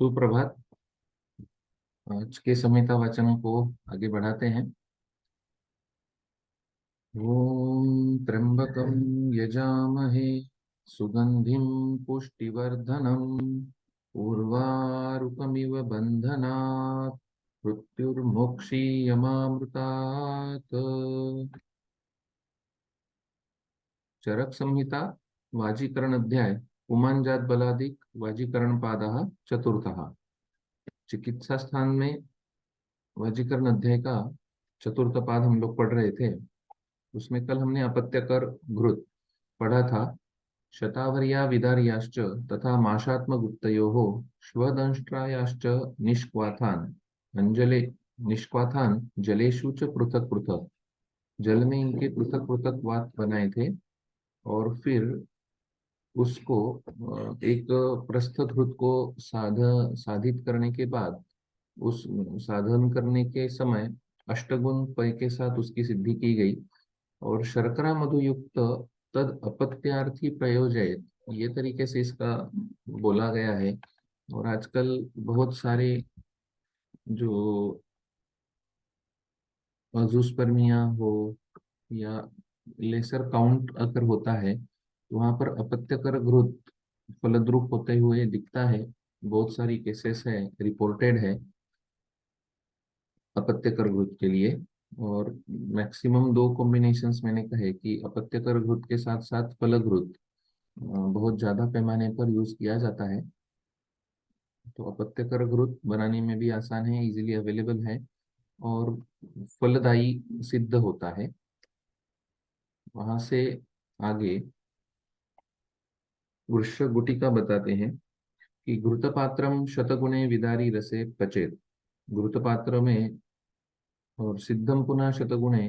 सुप्रभात। आज के संहिता वाचन को आगे बढ़ाते हैं। ओम त्र्यंबकं यजामहे सुगंधिं पुष्टिवर्धनम् उर्वारुकमिव बन्धनात् मृत्युर्मोक्षीयमामृतात्। चरक संहिता वाजीकरण अध्याय पुमान जात बलादिक वाजीकरण पादः चतुर्थः। चिकित्सा स्थान में वाजीकरण अध्याय का चतुर्थ पाद हम लोग पढ़ रहे थे। उसमें कल हमने अपत्यकर घृत पढ़ा था। शतावर्या विदार्याश्च तथा माशात्मगुप्तयोः श्वदंष्ट्रायाश्च निष्क्वाथान अंजले निष्क्वाथान जलेषु च पृथक पृथक। जल में इनके पृथक पृथक वात बनाए थे और फिर उसको एक प्रस्थत हृत को साधित करने के बाद उस साधन करने के समय अष्टगुण पय के साथ उसकी सिद्धि की गई। और शर्करा मधुयुक्त तद अपत्यार्थी प्रयोजयत, ये तरीके से इसका बोला गया है। और आजकल बहुत सारे जो अजूस्पर्मिया हो या लेसर काउंट अगर होता है तो वहां पर अपत्यकर घृत फलद्रूप होते हुए दिखता है। बहुत सारी केसेस है, रिपोर्टेड है अपत्यकर घृत के लिए। और मैक्सिमम दो कॉम्बिनेशंस मैंने कहे कि अपत्यकर घृत के साथ साथ फल घृत बहुत ज्यादा पैमाने पर यूज किया जाता है। तो अपत्यकर घृत बनाने में भी आसान है, इजीली अवेलेबल है और फलदायी सिद्ध होता है। वहां से आगे वृक्ष गुटिका बताते हैं कि घृतपात्रम शतगुणे विदारी रसे पचेत। घृतपात्र में और सिद्धम पुनः शतगुणे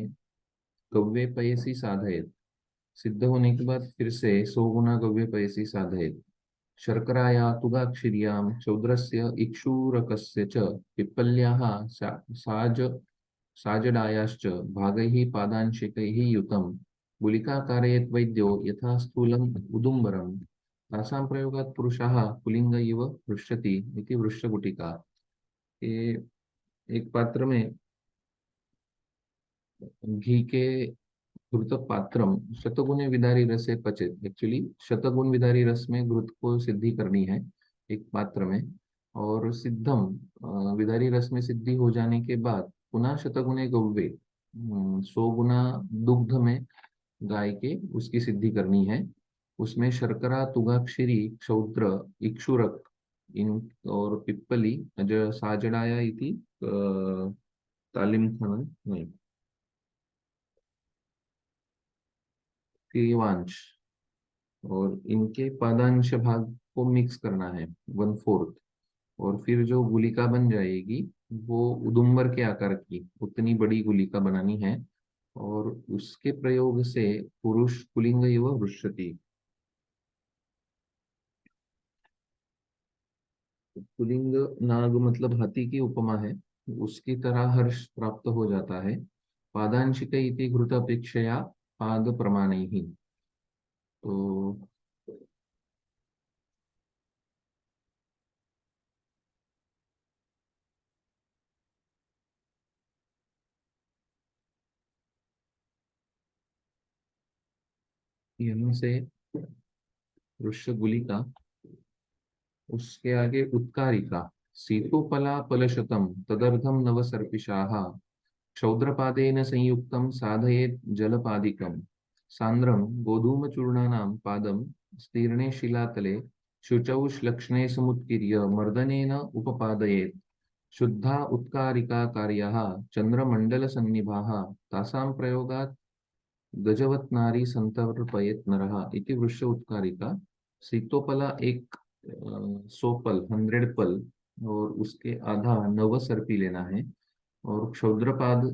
गव्य पयसी साधयेत। सिद्ध होने के बाद फिर से 100 गुना गव्य पयसी साधयेत। शर्कराया तुगाक्षिर्यां चौद्रस्य इक्षुरकस्य च पिप्पल्याः साजडायाश्च भागैः पादांशिकैः युतं गुलिका कारयेत् वैद्यो यथा स्थूलम् उदुम्बरम् तासां प्रयोगात् पुरुषः पुलिंग इव हृष्यति इति वृक्षगुटिका। ये एक पात्र में घी के घृत पात्रम शतगुणे विदारी रसे पचेत। एक्चुअली शतगुण विदारी रस में घृत को सिद्धि करनी है एक पात्र में। और सिद्धम विदारी रस में सिद्धि हो जाने के बाद पुनः शतगुणे गव्य 100 गुना दुग्ध में गाय के उसकी सिद्धि करनी है। उसमें शर्करा तुगाक्षरी क्षौद्र इक्षुरक इन और पिप्पली साजडाया इति तालिम खनन नहीं तेवांश और इनके पादांश भाग को मिक्स करना है 1/4। और फिर जो गुलिका बन जाएगी वो उदुम्बर के आकार की उतनी बड़ी गुलिका बनानी है। और उसके प्रयोग से पुरुष पुलिंग एव हृष्यति। पुलिंग नाग मतलब हाथी की उपमा है, उसकी तरह हर्ष प्राप्त हो जाता है। पादांशिक इति घृत अपेक्षया पाद प्रमाण ही। तो यहाँ से वृक्ष गुलिका, उसके आगे उत्कारिका सीतोपला फलशतम तदर्धम नवसर्पिषाः क्षौद्रपादेन संयुक्तं साधयेत् जलपादिकं सांद्रं गोधूमचूर्णानां पादं स्तीर्णे शिलातले शुचौ श्लक्ष्णे समुत्कीर्य मर्दनेन उपपादयेत्। शुद्धा उत्कारिका कार्याः चन्द्रमण्डलसन्निभाः तासां प्रयोगात् गजवत नारी संतर्पयेत नरः इति वृक्ष उत्कारिका। सीतोपला एक सोपल 100 पल और उसके आधा नव सर्पी लेना है। और क्षौद्रपाद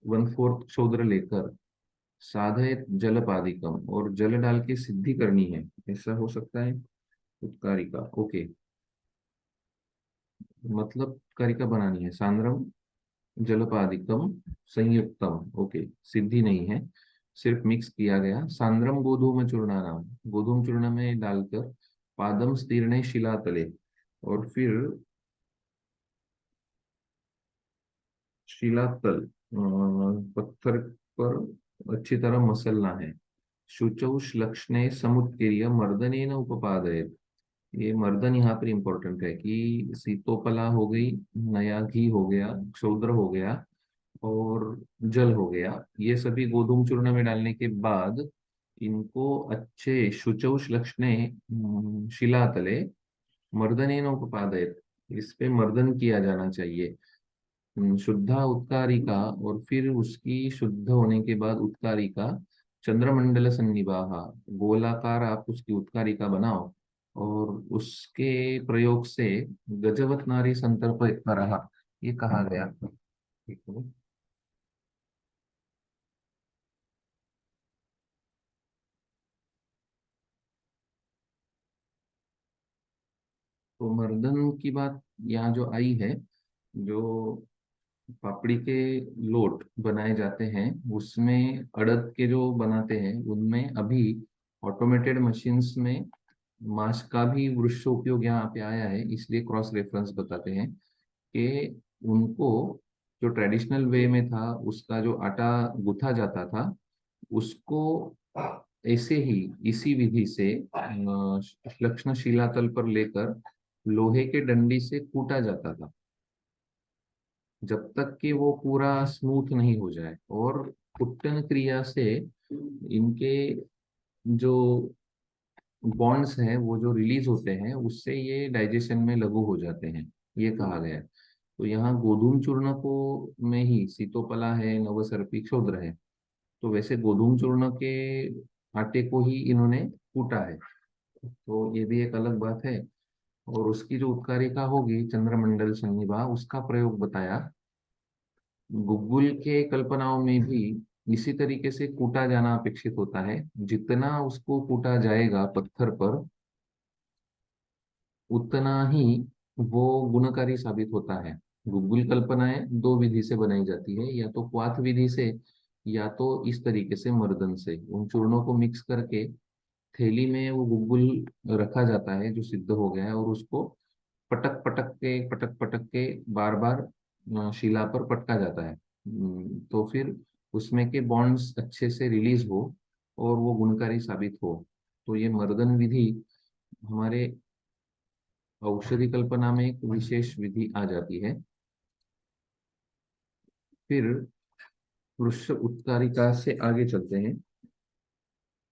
1/4 क्षौद्र लेकर साधयत जलपादिकम और जल डाल के सिद्धि करनी है। ऐसा हो सकता है उत्कारिका। ओके, मतलब उत्कारिका बनानी है सांद्रम जलपादिकम संयुक्तम। ओके, सिद्धि नहीं है, सिर्फ मिक्स किया गया। सांद्रम गोधूम चूर्णानाम, गोधूम चूर्ण में डालकर पादम स्तीर्णे शिला तले और फिर शिलातल, पत्थर पर अच्छी तरह मसलना है। शुचौ श्लक्ष्णे समुत्कीर्य मर्दनेन उपपादयेत्। ये मर्दन यहाँ पर इंपॉर्टेंट है कि सीतोपला हो गई, नया घी हो गया, क्षौद्र हो गया, और जल हो गया। ये सभी गोधूम चूर्ण में डालने के बाद इनको अच्छे शुचौ श्लक्ष्णे शिलातले मर्दनेन उपपादयेत्, इस पे मर्दन किया जाना चाहिए। शुद्धा उत्कारिका, और फिर उसकी शुद्ध होने के बाद उत्कारिका चंद्रमंडल सन्निभाहा, गोलाकार आप उसकी उत्कारिका बनाओ, और उसके प्रयोग से गजवत नारी संतर्प रहा, ये कहा गया। ठीक है। तो मर्दन की बात यहाँ जो आई है, जो पापड़ी के लोट बनाए जाते हैं उसमें अड़द के जो बनाते हैं उनमें अभी ऑटोमेटेड मशीन्स में मांस का भी वृक्ष उपयोग यहाँ पे आया है, इसलिए क्रॉस रेफरेंस बताते हैं कि उनको जो ट्रेडिशनल वे में था उसका जो आटा गूथा जाता था उसको ऐसे ही इसी विधि से लक्षण शिलातल पर लेकर लोहे के डंडी से कूटा जाता था, जब तक कि वो पूरा स्मूथ नहीं हो जाए। और कुट्टन क्रिया से इनके जो बॉन्ड्स हैं वो जो रिलीज होते हैं उससे ये डाइजेशन में लघु हो जाते हैं, ये कहा गया है। तो यहाँ गोधूम चूर्ण को में ही सीतोपला है, नवसर्पी क्षोद्र है, तो वैसे गोधूम चूर्ण के आटे को ही इन्होंने कूटा है, तो ये भी एक अलग बात है। और उसकी जो उत्कारिका होगी चंद्रमंडल सन्निभा, उसका प्रयोग बताया। गुग्गुल के कल्पनाओं में भी इसी तरीके से कूटा जाना अपेक्षित होता है। जितना उसको कूटा जाएगा पत्थर पर उतना ही वो गुणकारी साबित होता है। गुग्गुल कल्पनाएं दो विधि से बनाई जाती है, या तो क्वाथ विधि से, या तो इस तरीके से मर्दन से उन चूर्णों को मिक्स करके थैली में वो गुग्गुल रखा जाता है जो सिद्ध हो गया है, और उसको पटक पटक के बार बार शिला पर पटका जाता है। तो फिर उसमें के बॉन्ड्स अच्छे से रिलीज हो और वो गुणकारी साबित हो, तो ये मर्दन विधि हमारे औषधि कल्पना में एक विशेष विधि आ जाती है। फिर वृक्ष उत्कारिका से आगे चलते हैं।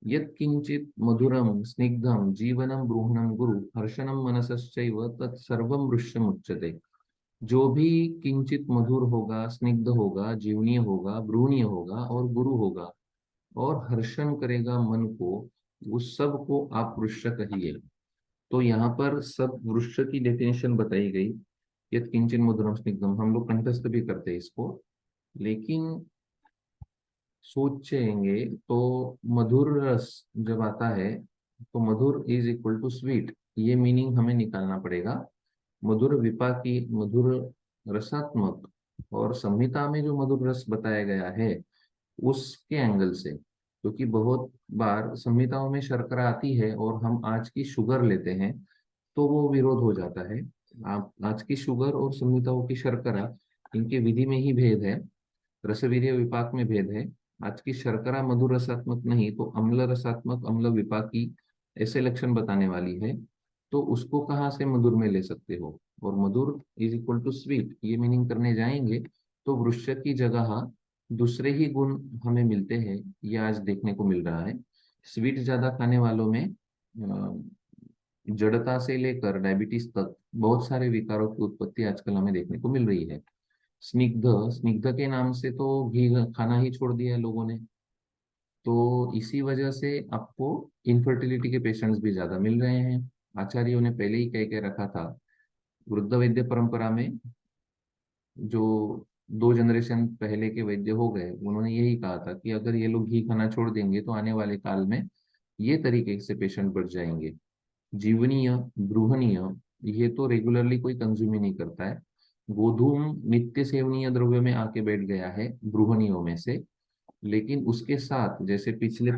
यत्किंचित मधुरम स्निग्धम जीवनम ब्रूहणम गुरु हर्षणम मनसश्चैव तत्सर्वम वृक्षमुच्यते। जो भी किंचित मधुर होगा, स्निग्ध होगा, जीवनीय होगा, ब्रूहणीय होगा और गुरु होगा और हर्षण करेगा मन को, उस सब को आप वृक्ष कहिए। तो यहाँ पर सब वृक्ष की डेफिनेशन बताई गई। यत् किंचन मधुरम स्निग्धम हम लोग कंठस्थ भी करते हैं इसको, लेकिन सोचेंगे तो मधुर रस जब आता है तो मधुर इज इक्वल टू स्वीट, ये मीनिंग हमें निकालना पड़ेगा। मधुर विपाकी, मधुर रसात्मक, और संहिता में जो मधुर रस बताया गया है उसके एंगल से, क्योंकि बहुत बार संहिताओं में शर्करा आती है और हम आज की शुगर लेते हैं तो वो विरोध हो जाता है। आप आज की शुगर और संहिताओं की शर्करा, इनके विधि में ही भेद है, रसवीर्य विपाक में भेद है। आज की शर्करा मधुर रसात्मक नहीं तो अम्ल रसात्मक, अम्ल विपाकी ऐसे लक्षण बताने वाली है, तो उसको कहाँ से मधुर में ले सकते हो। और मधुर इज इक्वल टू स्वीट ये मीनिंग करने जाएंगे तो वृक्ष की जगह दूसरे ही गुण हमें मिलते हैं, ये आज देखने को मिल रहा है। स्वीट ज्यादा खाने वालों में जड़ता से लेकर डायबिटीज तक बहुत सारे विकारों की उत्पत्ति आजकल हमें देखने को मिल रही है। स्निग्ध, स्निग्ध के नाम से तो घी खाना ही छोड़ दिया है लोगों ने, तो इसी वजह से आपको इनफर्टिलिटी के पेशेंट्स भी ज्यादा मिल रहे हैं। आचार्यों ने पहले ही कह के रखा था, वृद्ध वैद्य परंपरा में जो दो जनरेशन पहले के वैद्य हो गए उन्होंने यही कहा था कि अगर ये लोग घी खाना छोड़ देंगे तो आने वाले काल में ये तरीके से पेशेंट बढ़ जाएंगे। जीवनीय, ब्रूहणीय, ये तो रेगुलरली कोई कंज्यूम ही नहीं करता है। गोधूम नित्य सेवनीय द्रव्य में आके बैठ गया है ब्रूहणियों में से, लेकिन उसके साथ जैसे पिछले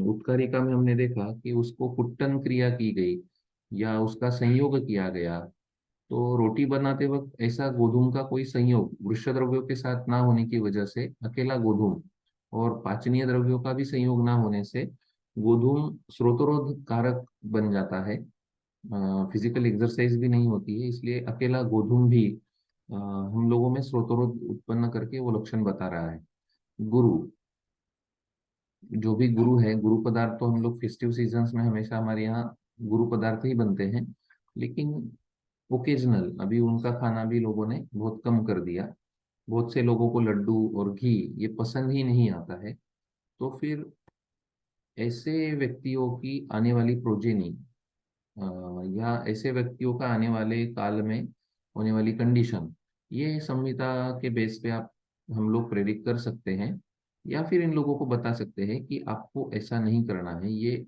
उत्कारिका में हमने देखा कि उसको कुट्टन क्रिया की गई या उसका संयोग किया गया, तो रोटी बनाते वक्त ऐसा गोधूम का कोई संयोग वृक्ष द्रव्यों के साथ ना होने की वजह से अकेला गोधूम और पाचनीय द्रव्यों का भी संयोग ना होने से गोधूम स्रोतरोध कारक बन जाता है। फिजिकल एक्सरसाइज भी नहीं होती है, इसलिए अकेला गोधूम भी हम लोगों में स्रोतरोध उत्पन्न करके वो लक्षण बता रहा है। गुरु, जो भी गुरु है, गुरु पदार्थ तो हम लोग फेस्टिव सीजन्स में हमेशा हमारे यहाँ गुरु पदार्थ ही बनते हैं, लेकिन ओकेजनल अभी उनका खाना भी लोगों ने बहुत कम कर दिया। बहुत से लोगों को लड्डू और घी ये पसंद ही नहीं आता है। तो फिर ऐसे व्यक्तियों की आने वाली प्रोजेनी या ऐसे व्यक्तियों का आने वाले काल में होने वाली कंडीशन, ये संहिता के बेस पे आप हम लोग प्रेडिक्ट कर सकते हैं, या फिर इन लोगों को बता सकते हैं कि आपको ऐसा नहीं करना है, ये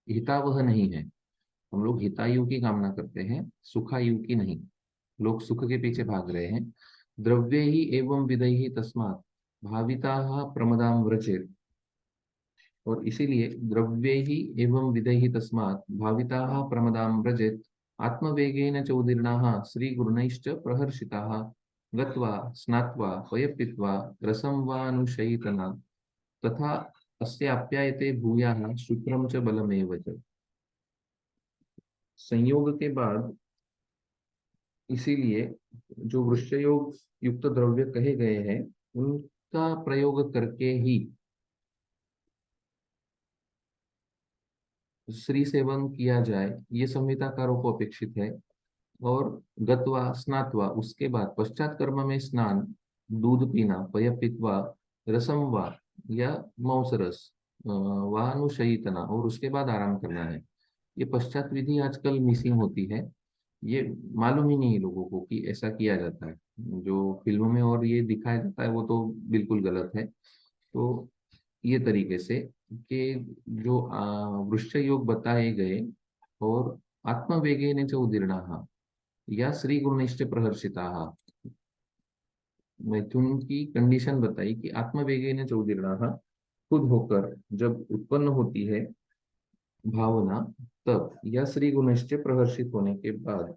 हितावह नहीं है। हम लोग हितायु की कामना करते हैं, सुखायु की नहीं। लोग सुख के पीछे भाग रहे हैं। द्रव्य ही एवं विदय ही तस्मात् भाविता प्रमदाम व्रजेत। और इसीलिए द्रव्य ही एवं विदय ही तस्मात् भाविता प्रमदाम व्रजेत आत्मवेगेन चोदीर्णाः श्रीगुरुनैश्च प्रहर्षिताः गत्वा स्नात्वा पयपीत्वा रसं वा अनुशयितना तथा अस्य आप्यायते भूयाः शुक्रम च बलमेव च। संयोग के बाद इसीलिए जो वृक्ष योग युक्त द्रव्य कहे गए हैं उनका प्रयोग करके ही श्री सेवन किया जाए, ये संहिताकारों को अपेक्षित है। और गत्वा स्नात्वा, उसके बाद पश्चात कर्म में स्नान, दूध पीना, पय पीत्वा, रसम वा या मौसरस वानुशयितना, और उसके बाद आराम करना है। ये पश्चात विधि आजकल मिसिंग होती है। ये मालूम ही नहीं लोगों को कि ऐसा किया जाता है। जो फिल्मों में और ये दिखाया जाता है वो तो बिल्कुल गलत है। तो ये तरीके से कि जो वृक्ष योग बताए गए, और आत्मवेगेन च उदीर्णाः या श्री गुणनिष्ठ प्रहर्षिताः, मैथुन की कंडीशन बताई कि आत्मवेगेन च उदीर्णाः, खुद होकर जब उत्पन्न होती है भावना, तब या श्री गुणनिष्ठ प्रहर्षित होने के बाद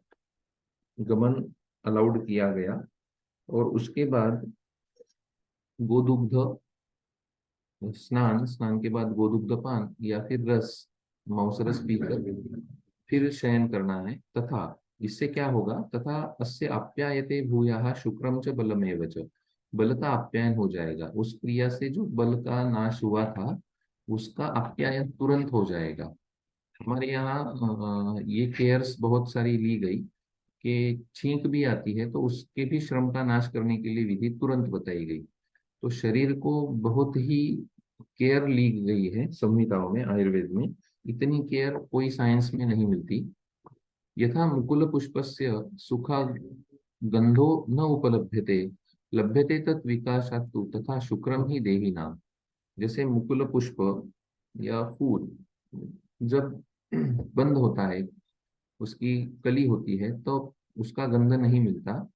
गमन अलाउड किया गया। और उसके बाद गोदुग्ध स्नान, स्नान के बाद गोदुग्ध पान या फिर रस, मांसरस पीकर फिर शयन करना है। तथा इससे क्या होगा, तथा अस्य आप्यायते भूयाः शुक्रम च बलमेव च, बल का आप्यायन हो जाएगा। उस क्रिया से जो बल का नाश हुआ था उसका आप्यायन तुरंत हो जाएगा। हमारे यहाँ ये केयर्स बहुत सारी ली गई कि छींक भी आती है तो उसके भी श्रम का नाश करने के लिए विधि तुरंत बताई गई। तो शरीर को बहुत ही केयर ली गई है संहिताओं में, आयुर्वेद में। इतनी केयर कोई साइंस में नहीं मिलती। यथा मुकुल पुष्पस्य सुखा गंधो न उपलभ्यते, लभ्यते तत् विकासात्तु तथा शुक्रम ही देहिनाम। जैसे मुकुल पुष्प या फूल जब बंद होता है, उसकी कली होती है तो उसका गंध नहीं मिलता।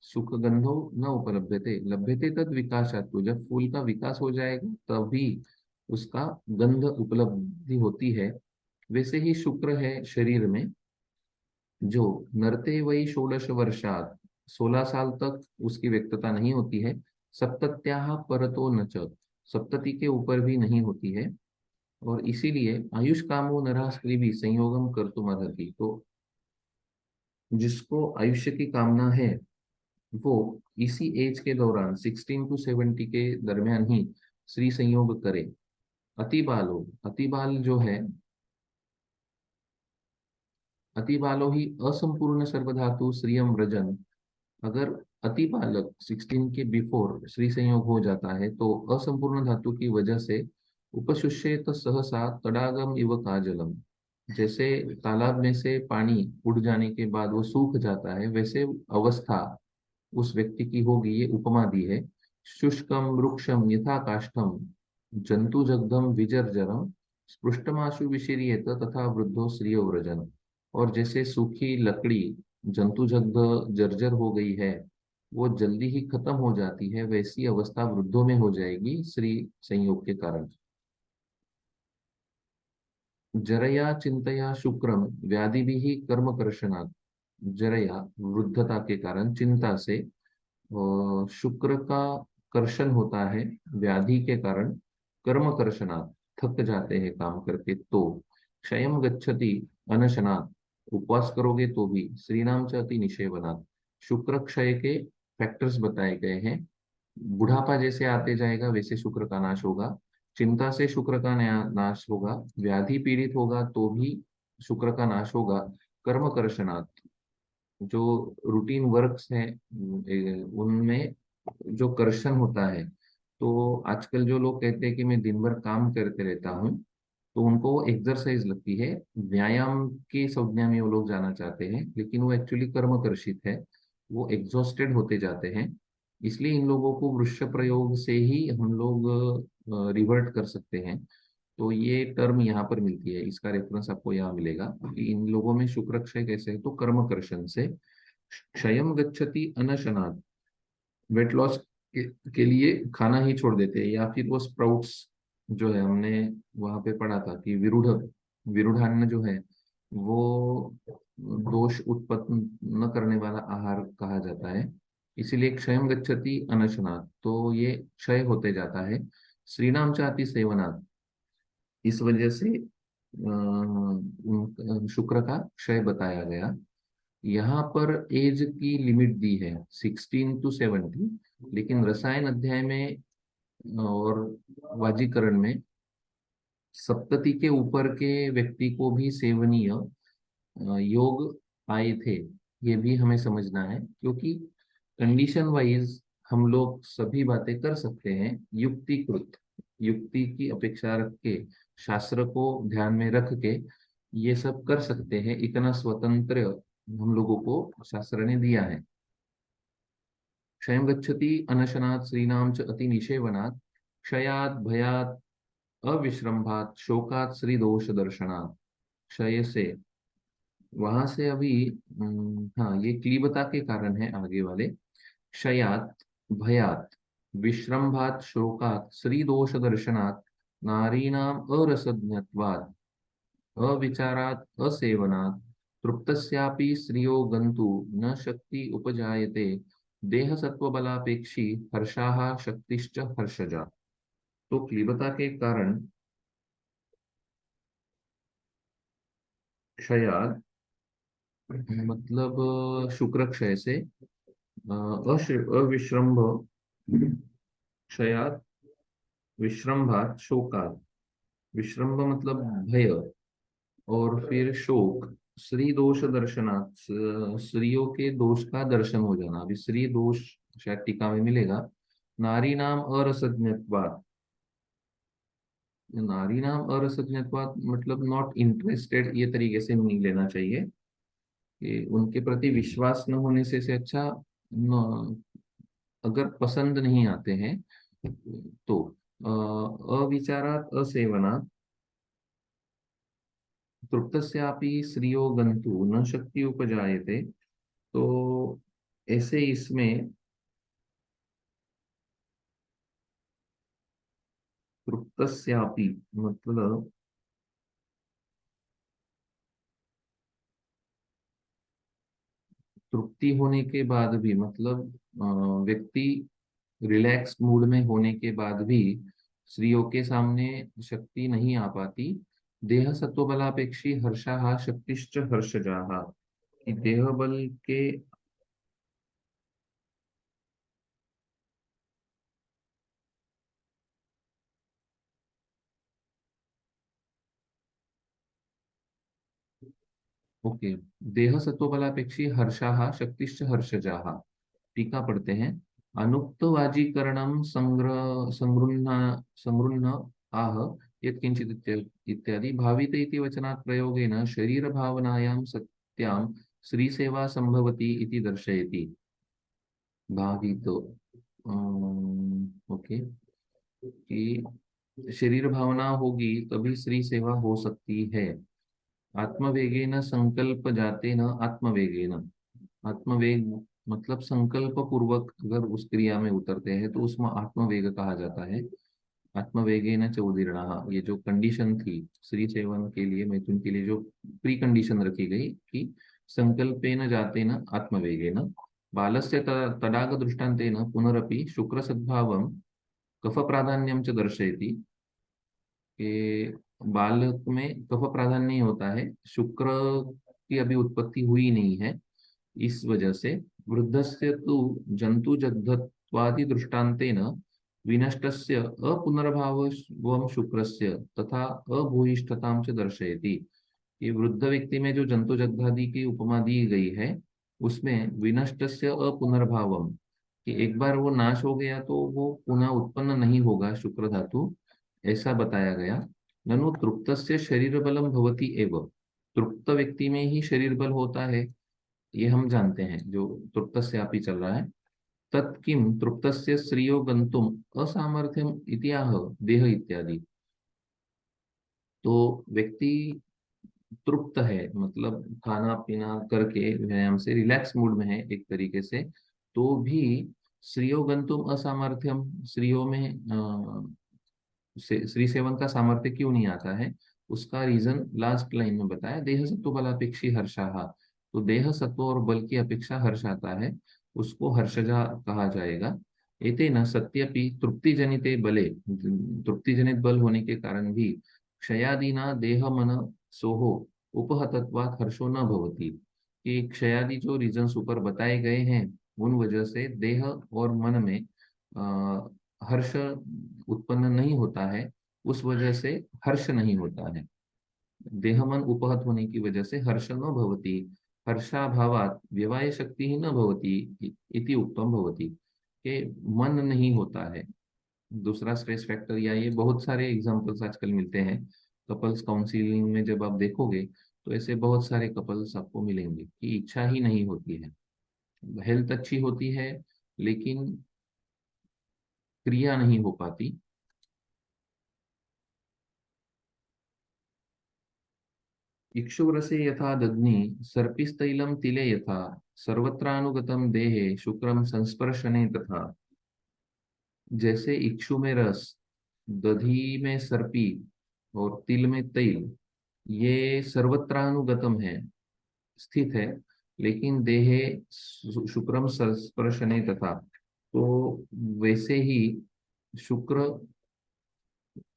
सुख गंधो न उपलभ्यते, लभ्यते तद विकासात्तु, जब फूल का विकास हो जाएगा तभी उसका गंध उपलब्धि होती है। वैसे ही शुक्र है शरीर में, जो नरते वही 16 वर्षात, 16 साल तक उसकी व्यक्तता नहीं होती है। सप्तत्याः परतो न च, सप्तति के ऊपर भी नहीं होती है। और इसीलिए आयुष कामो नरः स्त्री भी संयोगम कर्तुम अर्हति। तो जिसको आयुष्य की कामना है वो इसी एज के दौरान 16 to 70 के दरमियान ही स्त्री संयोग करे। अतिबालो, अतिबाल जो है, अतिबालो ही असंपूर्ण सर्वधातु श्रियम व्रजन। अगर अति बालक 16 के बिफोर श्री संयोग हो जाता है तो असंपूर्ण धातु की वजह से उपशुष्येत सहसा तडागम इव काजलम, जैसे तालाब में से पानी उड़ जाने के बाद वो सूख जाता है, वैसे अवस्था उस व्यक्ति की होगी, ये उपमा दी है। शुष्कम वृक्षम यथा काष्ठम जंतु जगदम विजर्जरम स्पृष्टमाशु विशीर्येत तथा वृद्धो श्रियो व्रजन। और जैसे सूखी लकड़ी जंतुजग्ध जर्जर हो गई है, वो जल्दी ही खत्म हो जाती है, वैसी अवस्था वृद्धों में हो जाएगी श्री संयोग के कारण। जरया चिंतया शुक्रम व्याधि भी कर्म कर्षणात्, जरया वृद्धता के कारण, चिंता से, शुक्र का कर्षण होता है व्याधि के कारण, कर्म कर्षणात् थक जाते हैं काम करके तो, क्षयम गच्छति अनशनात् उपवास करोगे तो भी, श्रीनाम च अति निषेवनात् शुक्र क्षय के फैक्टर्स बताए गए हैं। बुढ़ापा जैसे आते जाएगा वैसे शुक्र का नाश होगा, चिंता से शुक्र का नाश होगा, व्याधि पीड़ित होगा तो भी शुक्र का नाश होगा, कर्म कर्षणात् जो रूटीन वर्क्स हैं उनमें जो कर्षण होता है। तो आजकल जो लोग कहते हैं कि मैं दिन भर काम करते रहता हूँ, तो उनको एक्सरसाइज लगती है, व्यायाम की संज्ञा में वो लोग जाना चाहते हैं, लेकिन वो एक्चुअली कर्मकर्षित है, वो एग्जॉस्टेड होते जाते हैं। इसलिए इन लोगों को वृक्ष प्रयोग से ही हम लोग रिवर्ट कर सकते हैं। तो ये टर्म यहाँ पर मिलती है, इसका रेफरेंस आपको यहाँ मिलेगा कि इन लोगों में शुक्र क्षय कैसे है, तो कर्मकर्षण से। क्षयम गच्छति अनशनात् वेट लॉस के लिए खाना ही छोड़ देते हैं, या फिर वो स्प्राउट्स जो है, हमने वहां पे पढ़ा था कि विरूढ़ान्न जो है वो दोष उत्पन्न न करने वाला आहार कहा जाता है। इसीलिए क्षयम गच्छति अनशनात्, तो ये क्षय होते जाता है। श्रीनाम चाति सेवनात्, इस वजह से शुक्र का क्षय बताया गया। यहाँ पर एज की लिमिट दी है 16 to 70, लेकिन रसायन अध्याय में और वाजीकरण में सप्तति के ऊपर के व्यक्ति को भी सेवनीय योग आए थे, ये भी हमें समझना है, क्योंकि कंडीशन वाइज हम लोग सभी बातें कर सकते हैं, युक्तिकृत, युक्ति की अपेक्षा रख के, शास्त्र को ध्यान में रख के ये सब कर सकते हैं। इतना स्वतंत्र हम लोगों को शास्त्र ने दिया है। क्षयं गच्छति अनशनात् श्रीनाम च अति निषेवनात्, क्षयात् भयात् अविश्रम्भात् शोकात् श्री दोष दर्शनात्। क्षय से, वहां से अभी हाँ, ये क्लीबता के कारण है आगे वाले। क्षयात् भयात् विश्रम्भात् शोकात् श्री दोष दर्शनात् नारीणाम अरसज्ञत्वात् अविचारात् असेवनात् तृप्तस्यापि श्रियो गन्तु न शक्ति उपजायते देह सत्व बलापेक्षी हर्षाः शक्तिश्च हर्षजा। तो क्लीबता के कारण क्षयात्, मतलब शुक्र क्षय से, अविश्रम्भ, क्षयात् विश्रम्भात् शोकात्, विश्रम्भ मतलब भय, और फिर शोक, स्त्री दोष दर्शनात्, स्त्रियों के दोष का दर्शन हो जाना, अभी स्त्री दोष शायद टीका में मिलेगा। नारी नाम अरसज्ञत्वात्, नारी नाम अरसज्ञत्वात् मतलब नॉट इंटरेस्टेड, ये तरीके से नहीं लेना चाहिए कि उनके प्रति विश्वास न होने से अच्छा अगर पसंद नहीं आते हैं तो। अविचारात् असेवनात् तृप्तस्यापि श्रियो गंतु न शक्ति उपजायते, तो ऐसे इसमें तृप्तस्यापि मतलब तृप्ति होने के बाद भी, मतलब व्यक्ति रिलैक्स मूड में होने के बाद भी स्त्रियों के सामने शक्ति नहीं आ पाती। देह सत्व बलापेक्षी हर्षाः शक्तिश्च हर्षजाः, कि देह बल के, ओके, देह सत्व बलापेक्षी हर्षाः शक्तिश्च हर्षजाः। टीका पढ़ते हैं। अनुक्तवाजीकरणम संगृह्ण आह यत्किंचित् इत्यादि भावित इति वचनात् प्रयोगेन शरीर भावनायां सत्यां श्री सेवा संभवति इति दर्शयति। भावित, ओके, कि शरीर भावना होगी तभी श्री सेवा हो सकती है। आत्मवेगेन संकल्प जाते न आत्मवेगेन, आत्मवेग मतलब संकल्प पूर्वक अगर उस क्रिया में उतरते हैं तो उसमें आत्मवेग कहा जाता है। आत्मवेगेन च उदीर्णः, ये जो कंडीशन थी श्री सेवन के लिए, मैथुन के लिए जो प्री कंडीशन रखी गई कि संकल्पेन जातेन आत्मवेगेन बालस्य तडाग दृष्टान्तेन पुनरपि शुक्र सद्भावं कफ प्राधान्यम च दर्शयति कि बालक में कफ प्राधान्य ही होता है, शुक्र की अभी उत्पत्ति हुई नहीं है, इस वजह से वृद्धस्य तु जंतु जग्धत्वादि दृष्टान्तेन विनष्टस्य अपुनर्भावं शुक्रस्य तथा अभूयिष्ठतां च दर्शयति। ये वृद्ध व्यक्ति में जो जंतु जग्धादि की उपमा दी गई है, उसमें विनष्टस्य अपुनर्भावम, कि एक बार वो नाश हो गया तो वो पुनः उत्पन्न नहीं होगा शुक्र धातु, ऐसा बताया गया। ननु तृप्तस्य शरीर बलम भवति एव, तृप्त व्यक्ति में ही शरीर बल होता है, ये हम जानते हैं, जो तृप्तस्य आप ही चल रहा है। तत्किं तृप्तस्य श्रियो गंतुम असामर्थ्यम इत्याह देह इत्यादि। तो व्यक्ति तृप्त है, मतलब खाना पीना करके व्यायाम से रिलैक्स मूड में है एक तरीके से, तो भी श्रियो गंतुम असामर्थ्यम, स्त्रियों में श्री सेवन का सामर्थ्य क्यों नहीं आता है, उसका रीजन लास्ट लाइन में बताया, देह सत्व बलापेक्षी हर्षाहा। तो देह सत्व और बल की अपेक्षा हर्ष आता है, उसको हर्षजा कहा जाएगा। एतेन सत्यपि तृप्ति जनिते बले, तृप्ति जनित बल होने के कारण भी क्षयादिना देह मन सोहो उपहतत्वात् हर्षो न भवति, कि क्षयादि जो रीजन्स ऊपर बताए गए हैं, उन वजह से देह और मन में हर्ष उत्पन्न नहीं होता है, उस वजह से हर्ष नहीं होता है। देह मन उपहत होने की वजह से हर्ष न भवति, हर्षाभावात् व्यवाय शक्ति ही न भवति इति उत्तम भवति, के मन नहीं होता है। दूसरा स्ट्रेस फैक्टर, या ये बहुत सारे एग्जांपल्स आजकल मिलते हैं कपल्स काउंसिलिंग में, जब आप देखोगे तो ऐसे बहुत सारे कपल्स आपको मिलेंगे कि इच्छा ही नहीं होती है, हेल्थ अच्छी होती है लेकिन क्रिया नहीं हो पाती। इक्षुरसे यथा दग्नि सर्पिस्तैलं तिले यथा सर्वत्रानुगतम देहे शुक्रम संस्पर्शने तथा। जैसे इक्षु में रस, दधी में सर्पी और तिल में तैल, ये सर्वत्रानुगतम है, स्थित है, लेकिन देहे शुक्रम संस्पर्शने तथा, तो वैसे ही शुक्र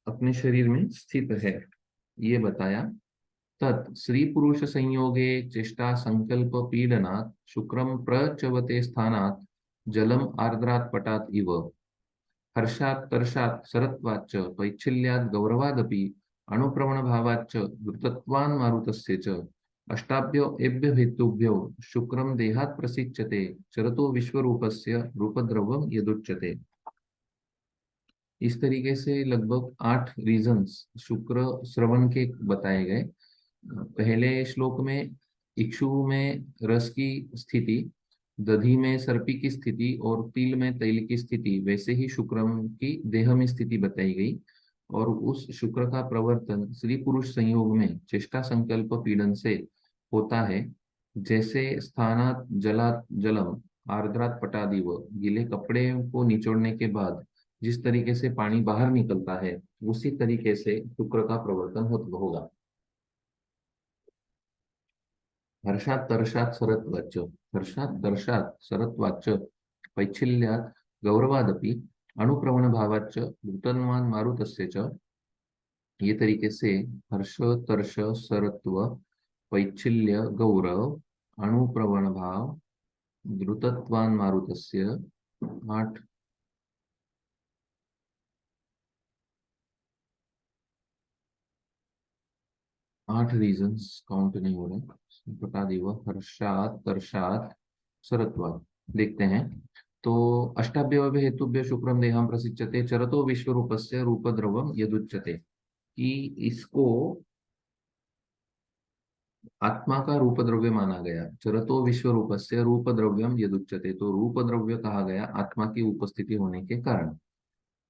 अपने शरीर में स्थित है, ये बताया। तत् स्त्री पुरुष संयोगे चेष्टा संकल्प पीडनात् शुक्रम प्रचवते स्थानात् जलम आर्द्रात् पटात् इव हर्षात् तर्षात् सरत्वाच्च पैच्छिल्यात् गौरवादपि अणुप्रवण भावाच्च द्रुतत्वान् मारुतस्य च अष्टाभ्यो एभ्य हेतुभ्यो शुक्रम देहात् प्रसिच्यते चरतो विश्वरूपस्य रूपद्रव्यम यदुच्यते। इस तरीके से लगभग 8 रीजन्स शुक्र श्रवण के बताए गए। पहले श्लोक में इक्षु में रस की स्थिति, दधी में सर्पी की स्थिति और तिल में तैल की स्थिति, वैसे ही शुक्र की देह में स्थिति बताई गई। और उस शुक्र का प्रवर्तन स्त्री पुरुष संयोग में चेष्टा संकल्प पीड़न से होता है। जैसे स्थानात जलात जलम आर्द्रात पटादिव, गीले कपड़े को निचोड़ने के बाद जिस तरीके से पानी बाहर निकलता है, उसी तरीके से शुक्र का प्रवर्तन होगा। हर्षात तर्षात सरत्वाच्च, हर्षात दर्शात सरत्वाच्च पैच्छिल्यात गौरवादपि अणुप्रवण भावाच्च भूतन्वान मारुतस्य च। ये तरीके से हर्ष तर्ष सरत्व पैच्छिल्य गौरव अणुप्रवण भाव द्रुतत्वान मारुतस्य, 8 8 रीजन्स काउंट नहीं हो रहे, बता दी वो हर्षात तर्षात सरत्वात्। देखते हैं तो अष्टाभ्य हेतुभ्य शुक्रम देहम प्रसिच्यते चरतो विश्व रूपस्य रूपद्रवम यदुच्यते, कि इसको आत्मा का रूप द्रव्य माना गया। चरतो विश्व रूपस्य रूप द्रव्यम यदुच्यते, तो रूप द्रव्य कहा गया आत्मा की उपस्थिति होने के कारण।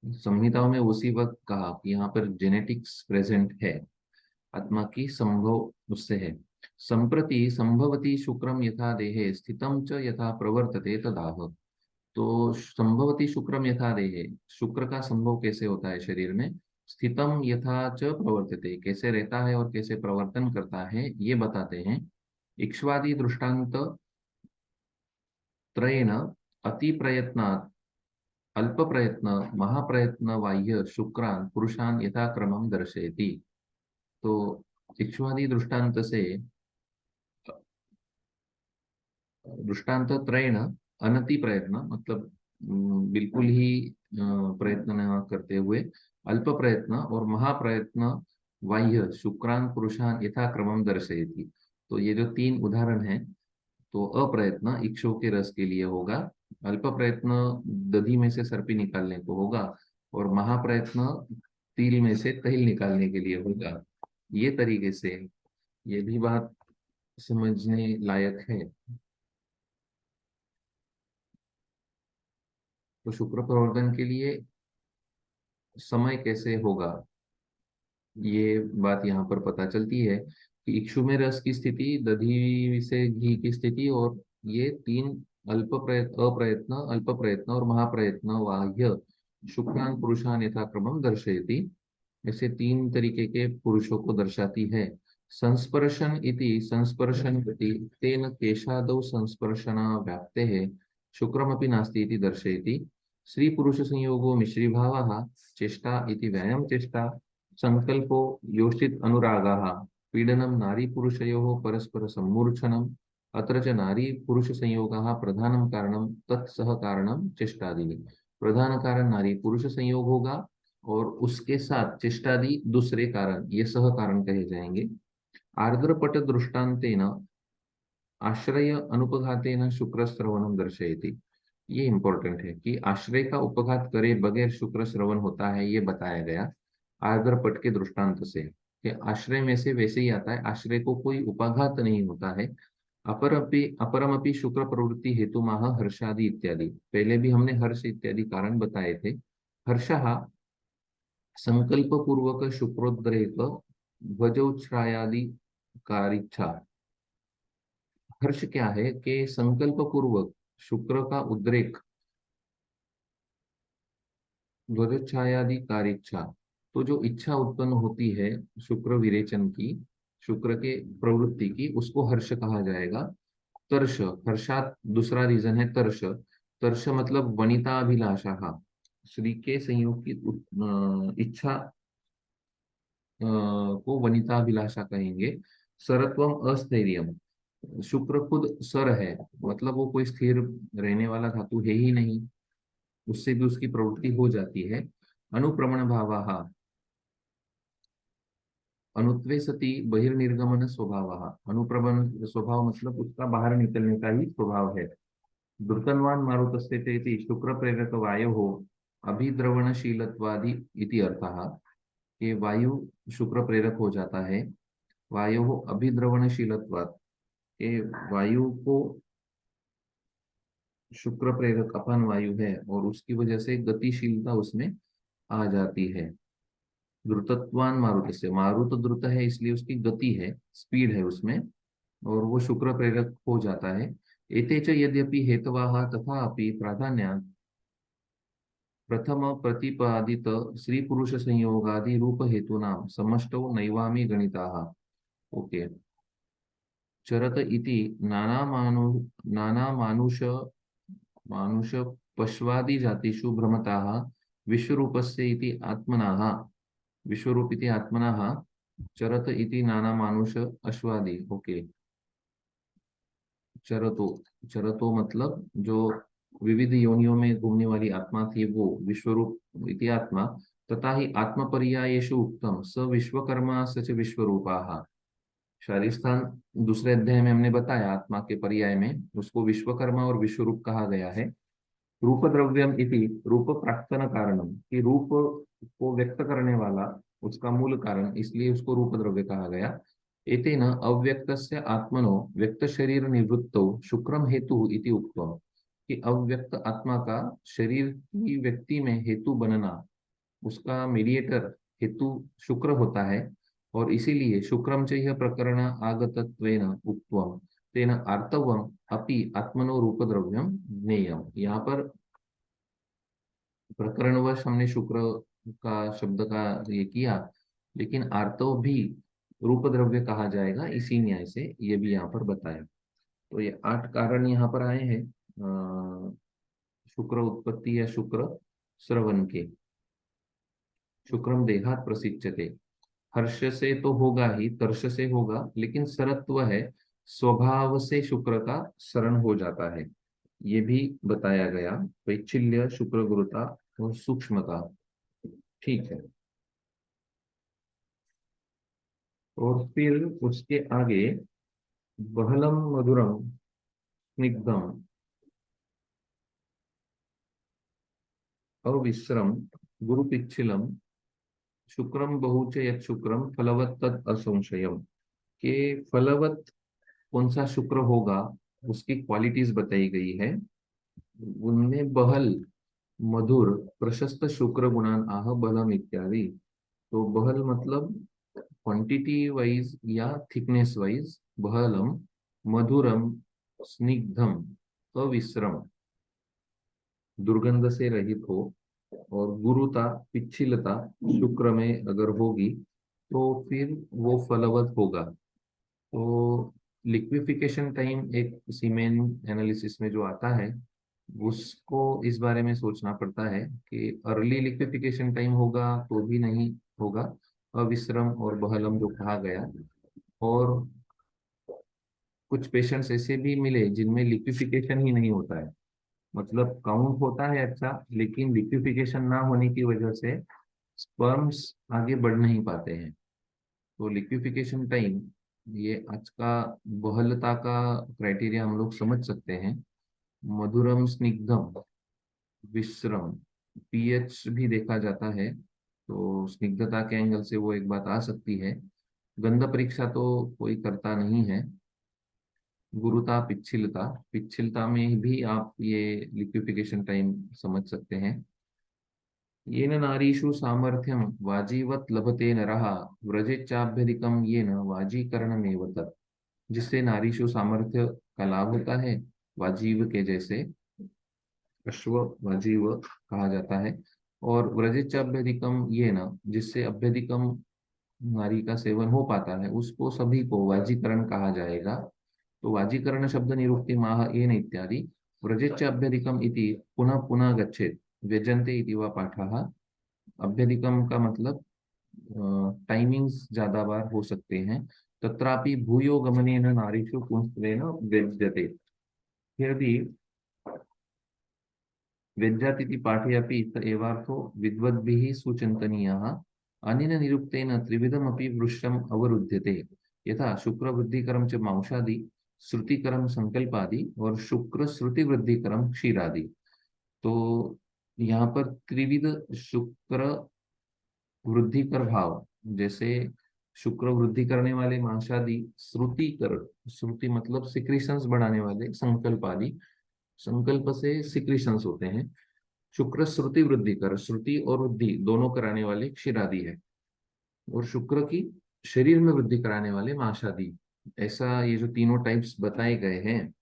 संहिताओं में उसी वक्त कहा कि यहाँ पर जेनेटिक्स प्रेजेंट है, आत्मा की संभव उससे है। संप्रति संभवती शुक्रम यथा देहे स्थितम च यथा प्रवर्तते तदाह। तो संभवती शुक्रम यथा देहे, शुक्र का संभव कैसे होता है शरीर में, स्थितम यथा च प्रवर्तते, कैसे रहता है और कैसे प्रवर्तन करता है, ये बताते हैं। इक्ष्वादि दृष्टांत त्रयेण अति प्रयत्नात् अल्प प्रयत्न महाप्रयत्न बाह्य शुक्रान पुरुषान यथाक्रमम दर्शयति। तो इक्ष्वादि दृष्टांत से दृष्टांत त्रयेण अनति प्रयत्न मतलब बिल्कुल ही प्रयत्न न करते हुए अल्प प्रयत्न और महाप्रयत्न बाह्य शुक्रान पुरुषान यथाक्रमम दर्शयति। तो ये जो तीन उदाहरण हैं, तो अप्रयत्न इक्षु के रस के लिए होगा, अल्प प्रयत्न दधी में से सर्पी निकालने को होगा, और महाप्रयत्न तिल में से तेल निकालने के लिए होगा। ये तरीके से ये भी बात समझने लायक है। तो शुक्र प्रवर्धन के लिए समय कैसे होगा, ये बात यहाँ पर पता चलती है कि इक्षु में रस की स्थिति, दधी से घी की स्थिति, और ये तीन अप्रयत्न अल्प प्रयत्न और महाप्रयत्न बाह्य शुक्रान पुरुषान यथाक्रमम दर्शयति, ऐसे तीन तरीके के पुरुषों को दर्शाती है। संस्पर्शन इति संस्पर्शन इति तेन केशादौ संस्पर्शना व्याप्ते है शुक्रमपि नास्ति इति दर्शयति। स्त्री पुरुष संयोगो मिश्री भावः चेष्टा इति व्यायाम चेष्टा संकल्पो योषित अनुरागाः पीडनं नारी पुरुषयोः परस्पर सम्मूर्छनम् अत्र च नारी पुरुष संयोगः प्रधानं कारणं तत्सह कारणं चेष्टादि। प्रधान कारण नारी पुरुष संयोग होगा और उसके साथ चेष्टादि दूसरे कारण, ये सह कारण कहे जाएंगे। आर्द्रपट दृष्टांतेन आश्रय अनुपघातेन शुक्र श्रवणम दर्शयति। ये इंपॉर्टेंट है कि आश्रय का उपघात करे बगैर शुक्र श्रवण होता है, ये बताया गया आर्द्रपट के दृष्टांत से कि आश्रय में से वैसे ही आता है, आश्रय को कोई उपाघात नहीं होता है। अपरमपि शुक्र प्रवृत्ति हेतु माह हर्षादि इत्यादि, पहले भी हमने हर्ष इत्यादि कारण बताए थे। हर्षः संकल्प पूर्वक शुक्रोद्रेक ध्वजोच्छ्रायादि कारिच्छा। हर्ष क्या है कि संकल्प पूर्वक शुक्र का उद्रेक, ध्वजोच्छायादि कारिच्छा, तो जो इच्छा उत्पन्न होती है शुक्र विरेचन की, शुक्र के प्रवृत्ति की, उसको हर्ष कहा जाएगा। तर्ष, हर्षात दूसरा रीजन है तर्ष। तर्ष मतलब वनिताभिलाषा, स्त्री के संयोग की इच्छा को वनिताभिलाषा कहेंगे। सरत्वम अस्थिर्यम, शुक्र खुद सर है, मतलब वो कोई स्थिर रहने वाला धातु है ही नहीं, उससे भी उसकी प्रवृत्ति हो जाती है। अनुप्रमण भावाः, अनुत्वे सति बहिर्निर्गमन स्वभाव, अनुप्रमण स्वभाव मतलब उसका बाहर निकलने का ही स्वभाव है। द्रुतन्वान मारुतस्ते तेति शुक्र प्रेरक वायो हो अभिद्रवणशीलत्वादि इति अर्थः, ये वायु शुक्र प्रेरक हो जाता है। वायु हो अभिद्रवणशीलत्वात्, ये वायु को शुक्र प्रेरक अपान वायु है और उसकी वजह से गतिशीलता उसमें आ जाती है। द्रुतत्वान मारुत से, मारुत द्रुत है इसलिए उसकी गति है, स्पीड है उसमें, और वो शुक्र प्रेरक हो जाता है। एते च यद्यपि हेतवाः तथापि प्राधान्यात् प्रथम प्रतिपादित स्त्री पुरुष संयोगादि रूप हेतूनां समष्टौ नैवामी गणिताः। ओके। चरत इति नाना मानुष पश्वादि जातिषु भ्रमताः विश्वरूपस्य इति आत्मनः, विश्वरूप इति आत्मनः चरत इति नाना मानुष अश्वादि। ओके। चरतो, चरतो मतलब जो विविध योनियों में घूमने वाली आत्मा थी वो विश्वरूप इति आत्मा, तथा ही आत्मपर्यायेषु उक्तम स विश्वकर्मा सच विश्वरूपाः। शारीस्थान दूसरे अध्याय में हमने बताया आत्मा के पर्याय में उसको विश्वकर्मा और विश्वरूप कहा गया है। रूप द्रव्यम इति रूप प्राक्तन कारणम, कि रूप को व्यक्त करने वाला उसका मूल कारण, इसलिए उसको रूप द्रव्य कहा गया। एतेन अव्यक्तस्य आत्मनो व्यक्त शरीर निवृत्तो शुक्रम हेतु इति उक्तम, कि अव्यक्त आत्मा का शरीर की व्यक्ति में हेतु बनना, उसका मीडिएटर हेतु शुक्र होता है, और इसीलिए शुक्रम च यह प्रकरण आगतत्वेन उक्तम तेन आर्तवम अपि आत्मनो रूप द्रव्यम ज्ञेयम। यहाँ पर प्रकरणवश हमने शुक्र का शब्द का ये किया, लेकिन आर्तव भी रूप द्रव्य कहा जाएगा इसी न्याय से, ये भी यहाँ पर बताया। तो ये 8 कारण यहाँ पर आए हैं शुक्र उत्पत्ति या शुक्र श्रवण के। शुक्रम देहात प्रसिच्यते, हर्ष से तो होगा ही, तर्ष से होगा, लेकिन सरत्व है, स्वभाव से शुक्र का शरण हो जाता है, ये भी बताया गया। वैचिल्य, शुक्र गुरुता और सूक्ष्मता, ठीक है। और फिर उसके आगे बहलम मधुरम स्निग्धम अविश्रम गुरुपिच्छिलम शुक्रम बहुच यत् शुक्रम फलवत तद असंशयम, के फलवत कौन सा शुक्र होगा उसकी क्वालिटीज बताई गई है। उनमें बहल, मधुर, प्रशस्त शुक्र गुणान आह बलम इत्यादि। तो बहल मतलब क्वांटिटी वाइज या थिकनेस वाइज बहलम, मधुरम, स्निग्धम, अविश्रम, दुर्गंध से रहित हो, और गुरुता, पिच्छिलता शुक्र में अगर होगी तो फिर वो फलवत होगा। तो लिक्विफिकेशन टाइम एक सीमेन एनालिसिस में जो आता है, उसको इस बारे में सोचना पड़ता है कि अर्ली लिक्विफिकेशन टाइम होगा तो भी नहीं होगा, अविश्रम और बहलम जो कहा गया। और कुछ पेशेंट्स ऐसे भी मिले जिनमें लिक्विफिकेशन ही नहीं होता है, मतलब काउंट होता है अच्छा, लेकिन लिक्विफिकेशन ना होने की वजह से स्पर्म्स आगे बढ़ नहीं पाते हैं। तो लिक्विफिकेशन टाइम, ये आज का बहलता का क्राइटेरिया हम लोग समझ सकते हैं। मधुरम, स्निग्धम, विश्रम, पीएच भी देखा जाता है, तो स्निग्धता के एंगल से वो एक बात आ सकती है। गंध परीक्षा तो कोई करता नहीं है। गुरुता, पिच्छिलता, पिच्छिलता में भी आप ये लिक्विफिकेशन टाइम समझ सकते हैं। येन नारीषु सामर्थ्यम वाजीवत लभते नरः व्रजेच्चाभ्यधिकम येन वाजीकरणमेव तत्, जिससे नारीषु सामर्थ्य का लाभ होता है, वाजीव के जैसे, अश्व वाजीव कहा जाता है। और व्रजेच्चाभ्यधिकम ये न, जिससे अभ्यधिकम नारी का सेवन हो पाता है, उसको सभी को वाजीकरण कहा जाएगा। तो वाजीकरण शब्द निरुक्ति माह येन इत्यादि, व्रजेच्च अभ्यधिकम इति पुनः पुनः गच्छेत व्यजन्ते इति वा पाठः। अभ्यधिकम का मतलब टाइमिंग्स ज्यादा बार हो सकते हैं। तत्रापि भूयो गमनेन नारीषु पुंस्त्वेन व्यज्यते, फिर भी व्यज्यातिथि पाठे अपि स एवार्थो विद्वद्भिः सुचिन्तनीयः। अनेन निरुक्तेन त्रिविधमपि वृक्षम् अवरुध्यते, यथा शुक्र वृद्धिकरम च मांसादि, श्रुतिकरम संकल्पादि, और शुक्र श्रुति वृद्धिकरम क्षीरादि। तो यहाँ पर त्रिविध शुक्र वृद्धि कर भाव, जैसे शुक्र वृद्धि करने वाले मांसादि, श्रुति कर, श्रुति मतलब सिक्रीशंस बढ़ाने वाले, संकल्प आदि, संकल्प से सिक्रीशंस होते हैं। शुक्र श्रुति वृद्धि कर, श्रुति और वृद्धि दोनों कराने वाले क्षीरादि है। और शुक्र की शरीर में वृद्धि कराने वाले मांसादि। ऐसा ये जो तीनों टाइप्स बताए गए हैं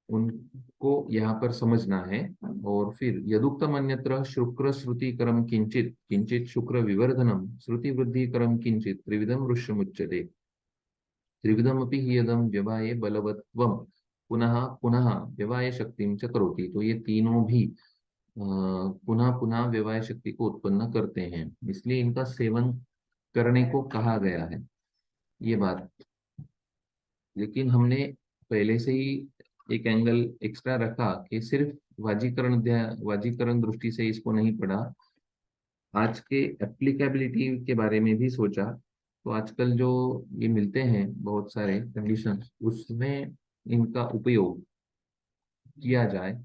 उनको यहाँ पर समझना है। और फिर यदुक्तम अन्यत्र शुक्र श्रुति करम किंचित किंचित शुक्र विवर्धनम श्रुति वृद्धि करम किंचित त्रिविधम ऋष्यमुच्यते, त्रिविधमपि हि यदम व्यवाये बलवत्वम पुनः पुनः व्यवाय शक्तिम च करोति। तो ये तीनों भी पुनः पुनः व्यवाय शक्ति को उत्पन्न करते हैं, इसलिए इनका सेवन करने को कहा गया है, ये बात। लेकिन हमने पहले से ही एक एंगल एक्स्ट्रा रखा कि सिर्फ वाजीकरण दृष्टि से इसको नहीं पढ़ा, आज के एप्लीकेबिलिटी के बारे में भी सोचा। तो आजकल जो ये मिलते हैं बहुत सारे कंडीशन, उसमें इनका उपयोग किया जाए,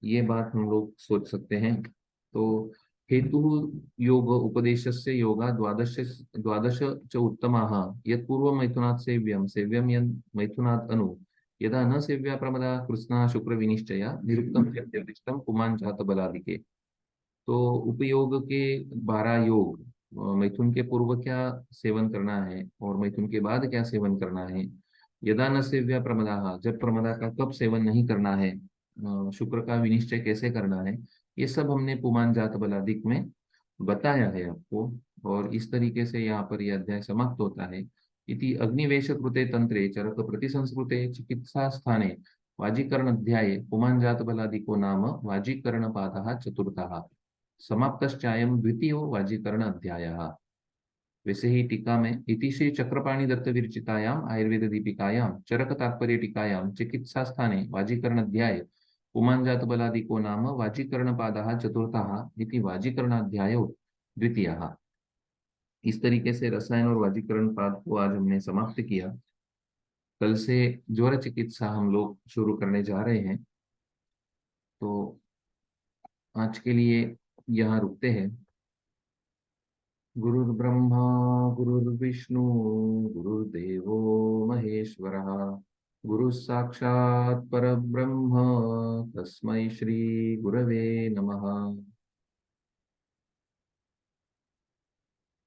ये बात हम लोग सोच सकते हैं। तो हेतु योग उपदेशस्य योगा द्वादश द्वादश च उत्तमाः यत् पूर्व मैथुनात् सेव्यं सेव्यं यन् मैथुनात् अनु, यदा न सेव्या प्रमदा कृत्स्ना शुक्र विनिश्चया निरुक्तम यद्यदिष्टम पुमान् जात बलादिके। तो उपयोग के 12 योग, मैथुन के पूर्व क्या सेवन करना है और मैथुन के बाद क्या सेवन करना है, यदा न सेव्या प्रमदा, जब प्रमदा का कब सेवन नहीं करना है, शुक्र का विनिश्चय कैसे करना है, ये सब हमने पुमान जात बलादिक में बताया है आपको। और इस तरीके से यहाँ पर यह अध्याय समाप्त होता है। इति अग्निवेशकृते तंत्रे चरक प्रतिसंस्कृते चिकित्सास्थाने वाजीकरण अध्याये पुमान् बलादिको नाम वाजीकरणपादः चतुर्थः। समाप्तश्चायं द्वितीयो वाजीकरण अध्यायः। वैसे ही टीका में इति श्री चक्रपाणि दत्त विरचितायाम आयुर्वेद दीपिकायाम चरक तात्पर्य टीकायाम चिकित्सा स्थाने वाजीकरण अध्याय पुमान् बलादिको नाम वाजीकरण पादः चतुर्थः इति वाजीकरणाध्यायो द्वितीयः। इस तरीके से रसायन और वाजीकरण पाद को आज हमने समाप्त किया। कल से ज्वर चिकित्सा हम लोग शुरू करने जा रहे हैं, तो आज के लिए यहाँ रुकते हैं। गुरुर्ब्रह्मा गुरुर्विष्णु गुरुर्देवो महेश्वरः गुरुः साक्षात् परब्रह्म तस्मै श्री गुरवे नमः।